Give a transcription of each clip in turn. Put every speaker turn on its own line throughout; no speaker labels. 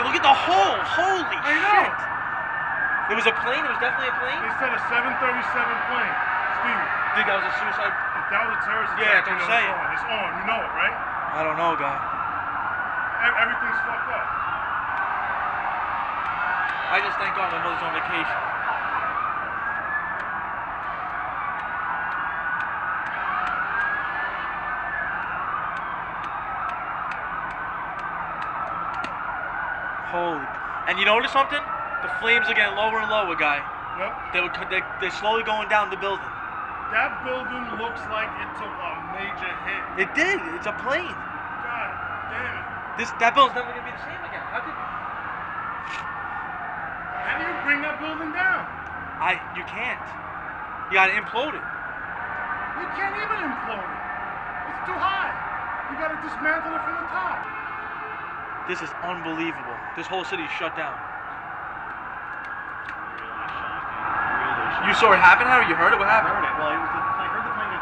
look at the hole. Holy
I know.
shit. It was a plane? It was definitely a plane?
They said a 737 plane. Steve.
Think that was a suicide?
If that was a terrorist attack,
Yeah, that's what I'm saying.
It's on. You know it, right?
I don't know, guy.
Everything's fucked up.
I just thank God my mother's on vacation. Holy. And you notice something? The flames are getting lower and lower, guy.
Yep.
They're slowly going down the building.
That building looks like it took a major hit.
It did. It's a plane.
God damn it.
That building's never gonna be the same again. How
do you bring that building down?
You can't. You gotta implode it.
You can't even implode it. It's too high. You gotta dismantle it from the top.
This is unbelievable. This whole city's shut down. You saw it happen, Harry? You heard it? What happened?
I heard it. Well, I heard the plane.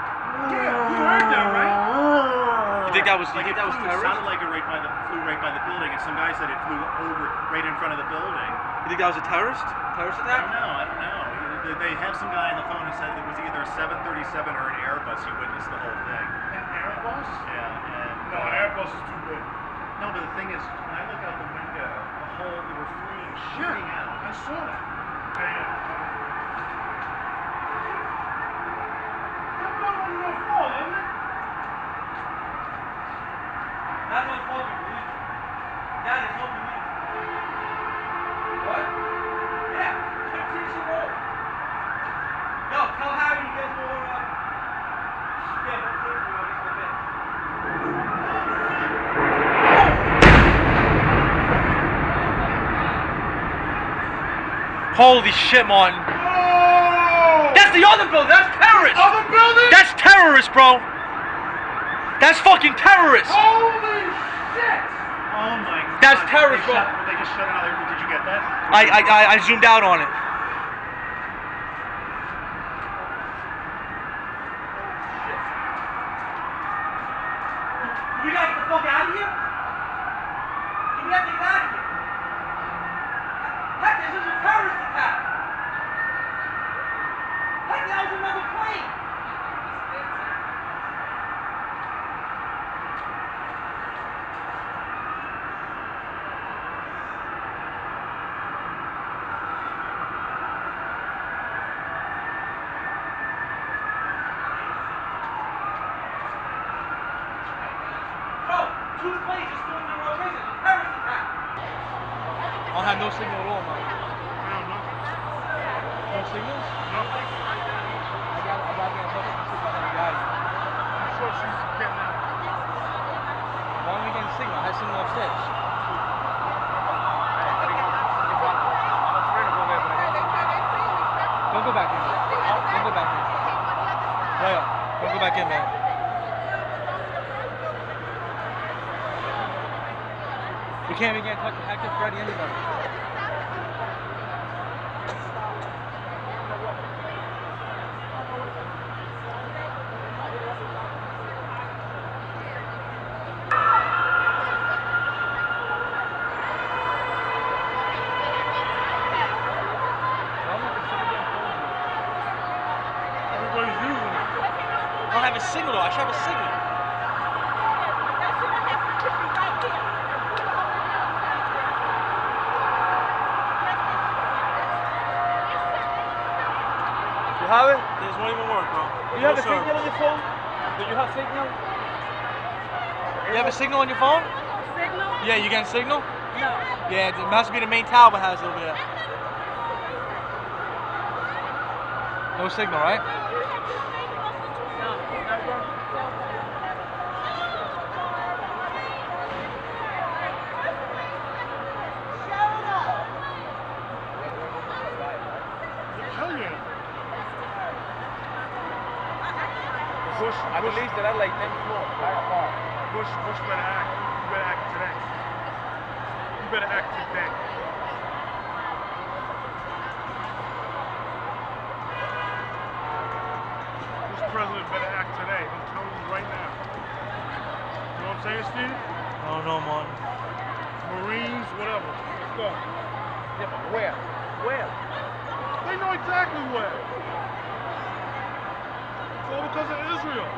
Yeah, you heard that, right?
You think that was? You think that was
It
terrorist?
sounded like it flew right by the building, and some guy said it flew over right in front of the building.
You think that was a terrorist? Terrorist attack?
I don't know. They have some guy on the phone who said it was either a 737 or an Airbus. He witnessed the whole thing.
An Airbus?
Yeah, and
no, an Airbus is too big.
No, but the thing is, when I look out the window, there were flames shooting out.
I saw that. Damn. That building's gonna fall, isn't it?
That's unbelievable. That is unbelievable. What? Yeah, WTC roll. Yo, tell Harry to get more. Yeah, more clear for you. Holy shit, Martin.
Oh!
That's the other building. That's terrorist.
Other building?
That's terrorist, bro. That's fucking terrorist.
Holy shit!
Oh my God.
That's terrorist, bro.
They just shut another. Did you get that?
I zoomed out on it. We gotta get the fuck out of here? We have to get out of here. Heck, this is a terrorist attack. Heck, that was another plane. Two planes just flew into World Trade Center. It's a terrorist attack. I don't have no signal at all, man. No signals?
Nothing.
I got to get in touch with the guy.
I'm sure she's getting out.
Why don't we get a signal? I had signal upstairs. Don't go back in there. Don't go back in. Yeah, don't go back in there. We can't even get in touch with Hector, Freddy, anybody.
Everybody's using it.
I don't have a signal though. I should have a signal. You have it? This won't even work, bro. You have a signal on your phone? Do you have signal? You have a signal on your phone?
Signal?
Yeah, you getting signal?
No.
Yeah, it must be the main tower has it over there. No signal, right?
Hell yeah.
Bush, I believe there are like 10 floors right apart.
Bush better act. You better act today. You better act today. This president better act today. I'm telling you right now. You know what I'm saying, Steve?
I don't know, man.
Marines, whatever. go.
Yeah, but where? Where?
They know exactly where. It's all because of Israel.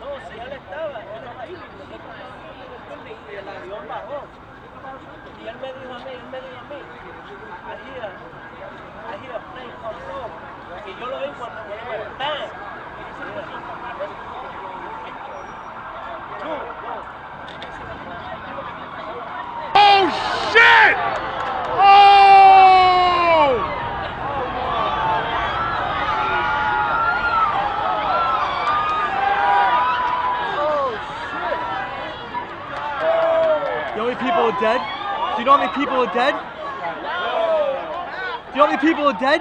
No, si él estaba ahí, y el avión bajó. Y él me dijo a mí, I hear a plane come through. Y yo lo vi cuando me ¡bang!
Oh shit! Oh!
You know how many people are dead? Do you know how many people are dead? Do you know how many people are dead?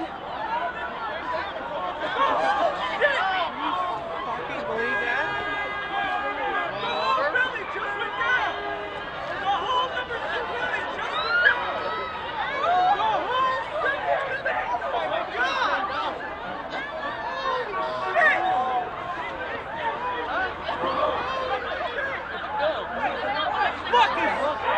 Fucking